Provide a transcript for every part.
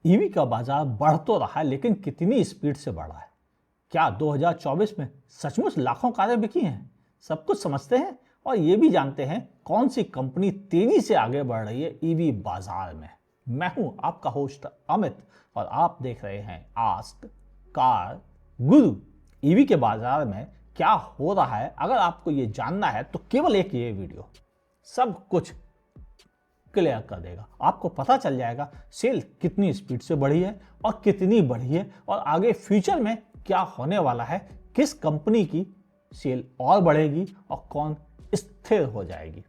EV का बाजार बढ़ तो रहा है, लेकिन कितनी स्पीड से बढ़ा है? क्या 2024 में सचमुच लाखों कारें बिकी हैं? सब कुछ समझते हैं और ये भी जानते हैं कौन सी कंपनी तेजी से आगे बढ़ रही है ईवी बाजार में। मैं हूं आपका होस्ट अमित और आप देख रहे हैं आस्क कार गुरु। ईवी के बाजार में क्या हो रहा है, अगर आपको ये जानना है तो केवल एक ये वीडियो सब कुछ क्लियर कर देगा। आपको पता चल जाएगा सेल कितनी स्पीड से बढ़ी है और कितनी बढ़ी है, और आगे फ्यूचर में क्या होने वाला है, किस कंपनी की सेल और बढ़ेगी और कौन स्थिर हो जाएगी।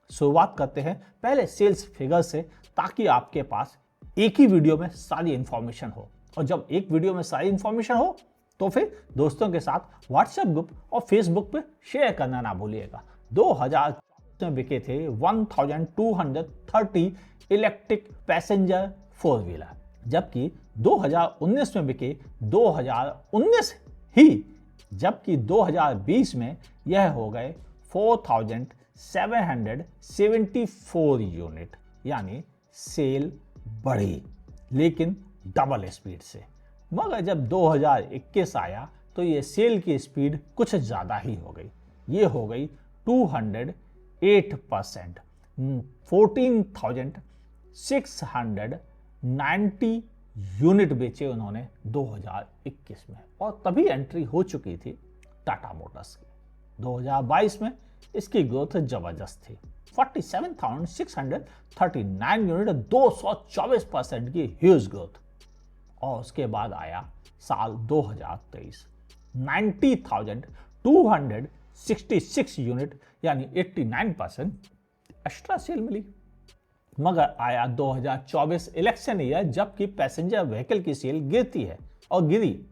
शुरुआत करते हैं पहले सेल्स फिगर से, ताकि आपके पास एक ही वीडियो में सारी इंफॉर्मेशन हो। और जब एक वीडियो में सारी इंफॉर्मेशन हो तो फिर दोस्तों के साथ व्हाट्सएप ग्रुप और फेसबुक पे शेयर करना ना भूलिएगा। 2000 में बिके थे 1230 इलेक्ट्रिक पैसेंजर फोर व्हीलर, जबकि 2019 में बिके 2019 ही, जबकि 2020 में यह हो गए 4774 यूनिट। यानी सेल बढ़ी लेकिन डबल स्पीड से। मगर जब 2021 आया तो ये सेल की स्पीड कुछ ज़्यादा ही हो गई। ये हो गई 208%। 14,690 यूनिट बेचे उन्होंने 2021 में, और तभी एंट्री हो चुकी थी टाटा मोटर्स की। 2022 में इसकी ग्रोथ जबरदस्त थी, 47,639 यूनिट, 224% की ह्यूज ग्रोथ। और उसके बाद आया साल 2023, 90,266 यूनिट, यानी 89% एक्स्ट्रा सेल मिली। मगर आया 2024 इलेक्शन ईयर, जबकि पैसेंजर व्हीकल की सेल गिरती है और गिरी,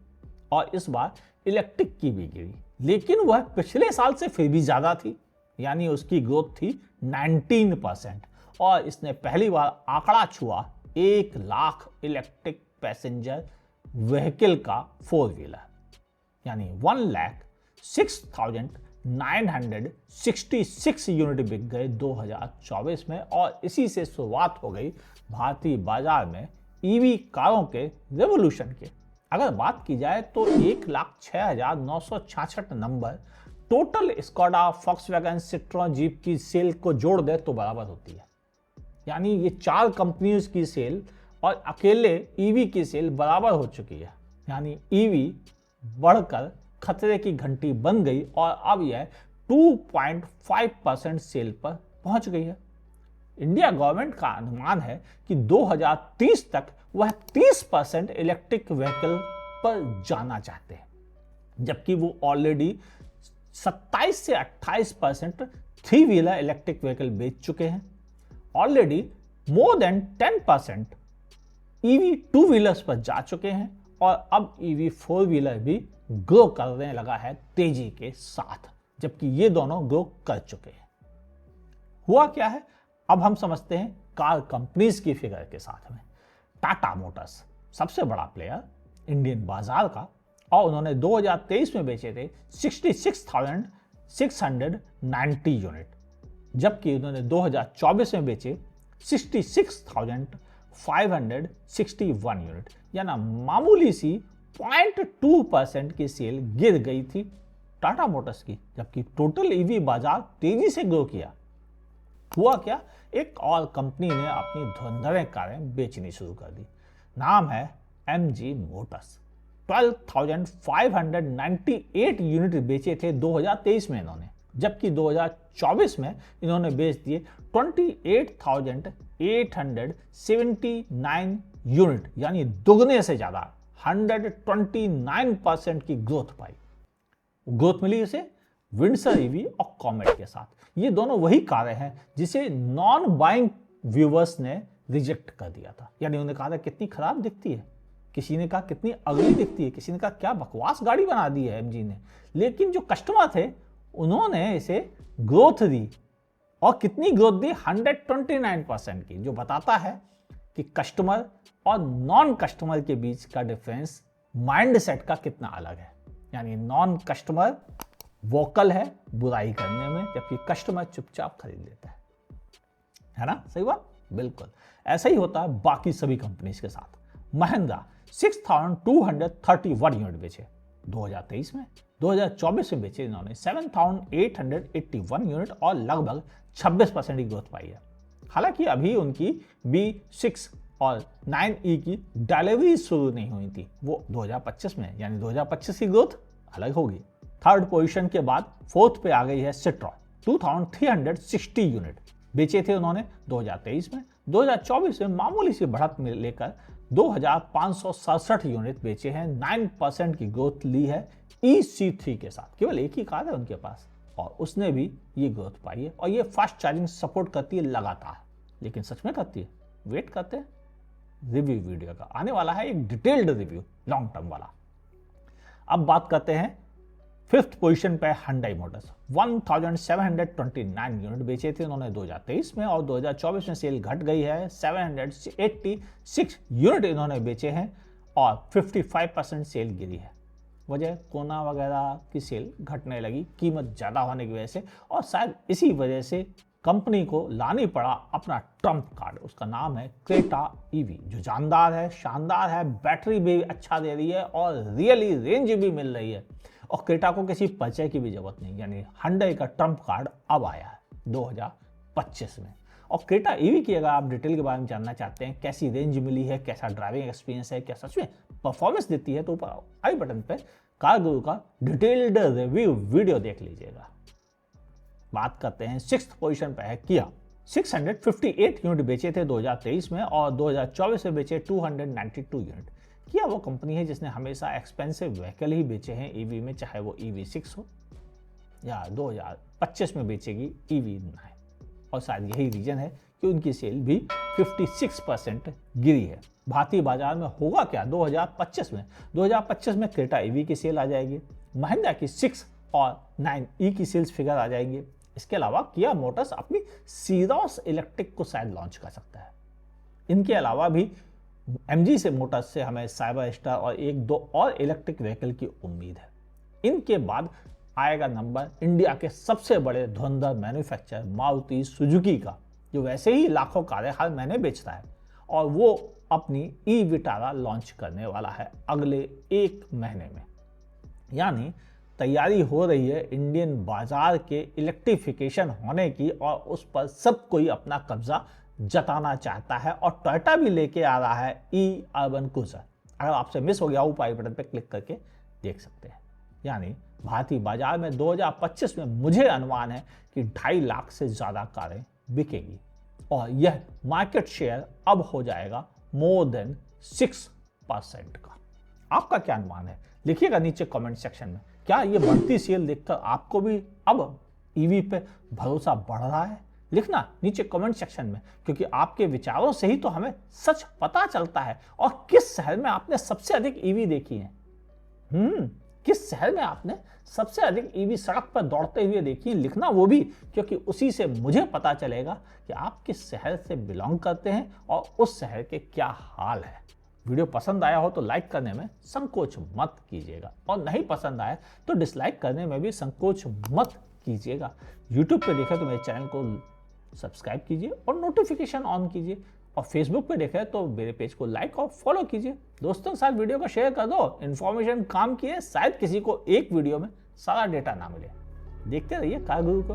और इस बार इलेक्ट्रिक की भी गिरी, लेकिन वह पिछले साल से फिर भी ज्यादा थी। यानी उसकी ग्रोथ थी 19%, और इसने पहली बार आंकड़ा छुआ 1 लाख इलेक्ट्रिक पैसेंजर व्हीकल का फोर व्हीलर, यानी 1,06,966 यूनिट बिक गए 2024 में। और इसी से शुरुआत हो गई भारतीय बाजार में ईवी कारों के रेवोल्यूशन के। अगर बात की जाए तो 1,06,966 number total Skoda, Volkswagen, Citroën, jeep की सेल को जोड़ दे तो बराबर होती है। यानी ये 4 कंपनियों की सेल और अकेले ईवी की सेल बराबर हो चुकी है। यानी ईवी बढ़कर खतरे की घंटी बन गई और अब यह 2.5% सेल पर पहुंच गई है। इंडिया गवर्नमेंट का अनुमान है कि 2030 तक वह 30% इलेक्ट्रिक व्हीकल पर जाना चाहते हैं, जबकि वो ऑलरेडी 27 से 28% थ्री व्हीलर इलेक्ट्रिक व्हीकल बेच चुके हैं। Already more than 10% EV two wheelers पर जा चुके हैं, और अब ईवी फोर व्हीलर भी ग्रो करने लगा है तेजी के साथ, जबकि ये दोनों ग्रो कर चुके हैं। हुआ क्या है, अब हम समझते हैं कार कंपनीज की फिगर के साथ में। टाटा मोटर्स सबसे बड़ा प्लेयर इंडियन बाजार का, और उन्होंने 2023 में बेचे थे 66,690 यूनिट, जबकि उन्होंने 2024 में बेचे 66,561 यूनिट। यानी मामूली सी 0.2% की सेल गिर गई थी टाटा मोटर्स की, जबकि टोटल ईवी बाजार तेजी से ग्रो किया। हुआ क्या, एक और कंपनी ने अपनी धुरंधर कारें बेचनी शुरू कर दी। नाम है MG मोटर्स। 12,598 यूनिट बेचे थे 2023 में इन्होंने, जबकि 2024 में इन्होंने बेच दिए 28,879 यूनिट, यानी दुगने से ज्यादा 129% की ग्रोथ पाई। ग्रोथ मिली इसे विंडसर ईवी और कॉमेट के साथ। ये दोनों वही कारें हैं जिसे नॉन बाइंग व्यूवर्स ने रिजेक्ट कर दिया था। यानी उन्होंने कहा था कितनी खराब दिखती है, किसी ने कहा कितनी अगली दिखती है, किसी ने कहा क्या बकवास गाड़ी बना दी है MG ने। लेकिन जो कस्टमर थे उन्होंने इसे ग्रोथ दी, और कितनी ग्रोथ दी, 129% की, जो बताता है कि कस्टमर और नॉन कस्टमर के बीच का डिफरेंस माइंडसेट का कितना अलग है। यानी नॉन कस्टमर वोकल है बुराई करने में, जबकि कस्टमर चुपचाप खरीद लेता है ना। सही बात, बिल्कुल ऐसा ही होता है बाकी सभी कंपनीज के साथ। महिंद्रा 6,231 यूनिट बेचे 2023 में। 2024 में बेचे इन्होंने 7,881 यूनिट और लगभग 26% की ग्रोथ पाई है। हालांकि अभी उनकी B6 और 9E की डिलीवरी शुरू नहीं हुई थी, वो 2025 में, यानी 2025 की ग्रोथ अलग होगी। थर्ड पोजीशन के बाद फोर्थ पे आ गई है सिट्रॉन, 2,360 यूनिट बेचे थे उन्होंने 2023 में। 2024 में मामूली सी बढ़त में लेकर 2,567 यूनिट बेचे हैं। 9% की ग्रोथ ली है EC3 के साथ। केवल एक ही कार है उनके पास और उसने भी ये ग्रोथ पाई है, और ये फास्ट चार्जिंग सपोर्ट करती है लगातार। लेकिन सच में करती है? वेट करते हैं, रिव्यू वीडियो का आने वाला है एक डिटेल्ड रिव्यू लॉन्ग टर्म वाला। अब बात करते हैं फिफ्थ पोजीशन पे Hyundai मोटर्स, 1,729 यूनिट बेचे थे उन्होंने 2023 में, और 2024 में सेल घट गई है। 786 यूनिट इन्होंने बेचे हैं और 55% सेल गिरी है। वजह कोना वगैरह की सेल घटने लगी कीमत ज़्यादा होने की वजह से, और शायद इसी वजह से कंपनी को लानी पड़ा अपना ट्रम्प कार्ड। उसका नाम है क्रेटा EV, जो जानदार है, शानदार है, बैटरी भी अच्छा दे रही है और रियली रेंज भी मिल रही है, और क्रेटा को किसी परिचय की भी जरूरत नहीं। यानी Hyundai का ट्रम्प कार्ड अब आया है 2025 में। और क्रेटा EV की अगर आप डिटेल के बारे में जानना चाहते हैं, कैसी रेंज मिली है, कैसा ड्राइविंग एक्सपीरियंस है, क्या सच में परफॉर्मेंस देती है, तो ऊपर आई बटन पे कार गुरु का डिटेल्ड रिव्यू वीडियो देख लीजिएगा। बात करते हैं सिक्स्थ पोजीशन पे है किया, 658 यूनिट बेचे थे 2023 में, और 2024 में बेचे 292 यूनिट। किया वो कंपनी है जिसने हमेशा एक्सपेंसिव व्हीकल ही बेचे हैं EV में, चाहे वो EV6 हो या 2025 में बेचेगी EV9, और शायद यही रीजन है कि उनकी सेल भी 56% गिरी है। भारतीय बाजार में होगा क्या 2025 में? 2025 में क्रेटा EV की सेल आ जाएगी, महिंद्रा की 6 और 9E की सेल्स फिगर आ जाएंगे। इसके अलावा किया मोटर्स अपनी सीरोस इलेक्ट्रिक को शायद लॉन्च कर सकता है। इनके अलावा भी MG से मोटर्स से हमें साइबर स्टार और एक दो और इलेक्ट्रिक व्हीकल की उम्मीद है। इनके बाद आएगा नंबर इंडिया के सबसे बड़े धुरंधर मैन्युफैक्चरर मारुति सुजुकी का, जो वैसे ही लाखों कारें हर महीने बेचता है, और वो अपनी E-विटारा लॉन्च करने वाला है अगले 1 महीने में। यानी तैयारी हो रही है इंडियन बाजार के इलेक्ट्रिफिकेशन होने की, और उस पर सब कोई अपना कब्जा जताना चाहता है, और टोयोटा भी लेके आ रहा है E-अर्बन क्रूजर। अगर आपसे मिस हो गया, ऊपर आई बटन पर क्लिक करके देख सकते हैं। यानी भारतीय बाजार में 2025 में मुझे अनुमान है कि 2.5 लाख से ज़्यादा कारें बिकेगी, और यह मार्केट शेयर अब हो जाएगा मोर देन 6% का। आपका क्या अनुमान है? लिखिएगा नीचे कमेंट सेक्शन में। क्या ये बढ़ती सेल देखकर आपको भी अब EV पे भरोसा बढ़ रहा है? लिखना नीचे कमेंट सेक्शन में, क्योंकि आपके विचारों से ही तो हमें सच पता चलता है। और किस शहर में आपने सबसे अधिक EV देखी है? किस शहर में आपने सबसे अधिक EV सड़क पर दौड़ते हुए देखी है? लिखना वो भी, क्योंकि उसी से मुझे पता चलेगा कि आप किस शहर से बिलोंग करते हैं और उस शहर के क्या हाल है। वीडियो पसंद आया हो तो लाइक करने में संकोच मत कीजिएगा, और नहीं पसंद आया तो डिसलाइक करने में भी संकोच मत कीजिएगा। यूट्यूब पे देखें तो मेरे चैनल को सब्सक्राइब कीजिए और नोटिफिकेशन ऑन कीजिए, और फेसबुक पे देखें तो मेरे पेज को लाइक और फॉलो कीजिए। दोस्तों के साथ वीडियो को शेयर कर दो, इन्फॉर्मेशन काम की है, शायद किसी को एक वीडियो में सारा डेटा ना मिले। देखते रहिए कार गुरु को।